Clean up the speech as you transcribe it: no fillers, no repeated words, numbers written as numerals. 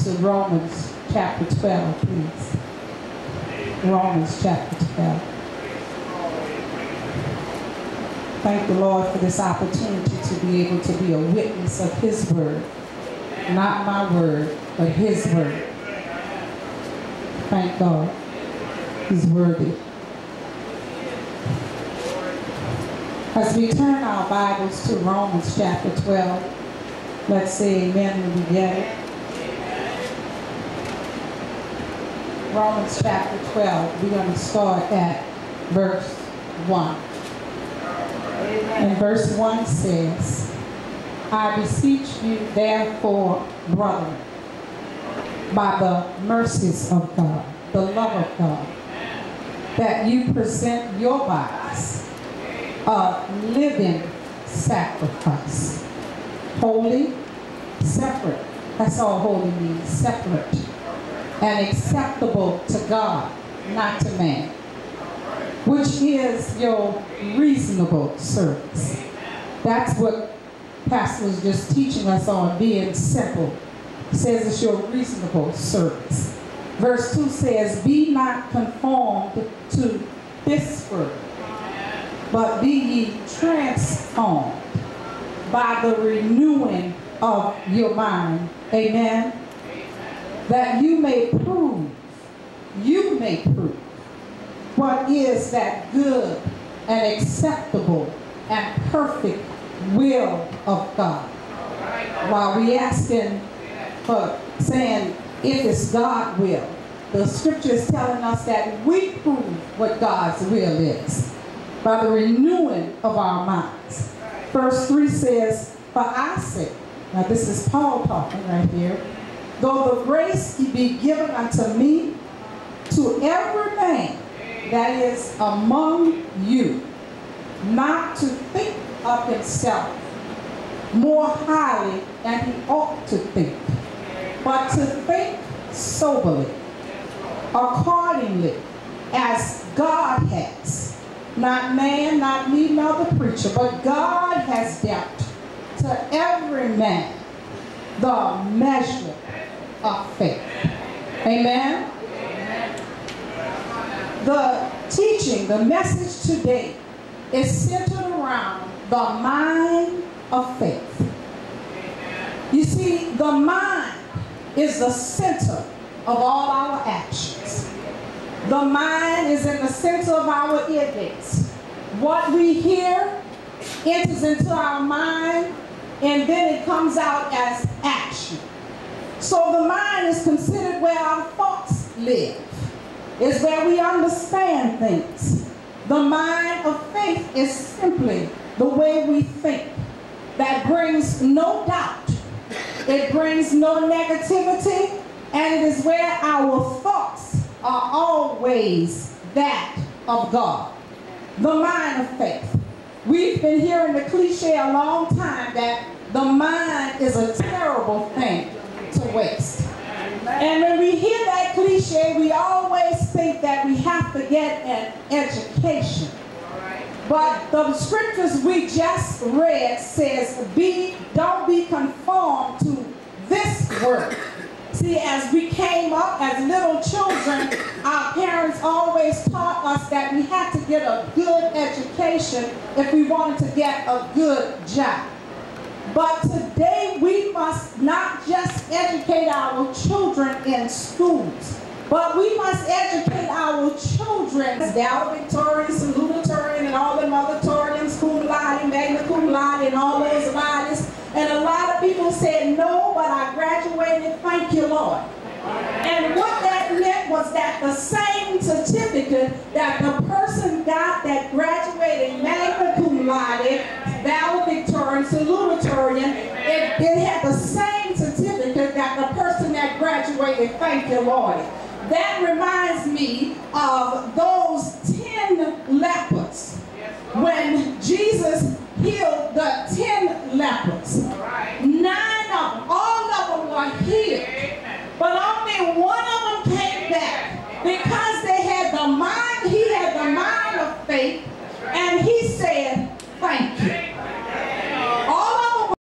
Bibles to Romans chapter 12, please. Romans chapter 12. Thank the Lord for this opportunity to be able to be a witness of His word. Not my word, but His word. Thank God. He's worthy. As we turn our Bibles to Romans chapter 12, let's say amen when we get it. Romans chapter 12, we're going to start at verse 1. And verse 1 says, I beseech you therefore, brethren, by the mercies of God, the love of God, that you present your bodies a living sacrifice, holy, separate. That's all holy means, separate, and acceptable to God, not to man, which is your reasonable service. That's what Pastor was just teaching us on, being simple. He says it's your reasonable service. Verse 2 says, be not conformed to this world, but be ye transformed by the renewing of your mind. Amen. That you may prove what is that good and acceptable and perfect will of God. While we asking for saying if it's God's will, the scripture is telling us that we prove what God's will is by the renewing of our minds. Verse 3 says, for I say, now this is Paul talking right here, though the grace be given unto me, to every man that is among you, not to think of himself more highly than he ought to think, but to think soberly, accordingly as God has, not man, not me, nor the preacher, but God has dealt to every man the measure of faith. Amen. The teaching, the message today is centered around the mind of faith. You see, the mind is the center of all our actions. The mind is in the center of our ear gates. What we hear enters into our mind, and then it comes out as action. So the mind is considered where our thoughts live. It's where we understand things. The mind of faith is simply the way we think. That brings no doubt. It brings no negativity. And it is where our thoughts are always that of God. The mind of faith. We've been hearing the cliche a long time that the mind is a terrible thing to waste. And when we hear that cliche, we always think that we have to get an education. But the scriptures we just read says, don't be conformed to this world. See, as we came up as little children, our parents always taught us that we had to get a good education if we wanted to get a good job. But today we must not just educate our children in schools, but we must educate our children. Valedictorian, salutatorian, and all them other torians, cum laude, magna cum laude, and all those laudes. And a lot of people said, no, but I graduated, thank you, Lord. And what that meant was that the same certificate that the person got that graduated magna cum laude, valedictorian, salutatorian, it had the same certificate that the person that graduated, thank you, Lord. That reminds me of those 10 lepers when Jesus healed the 10 lepers.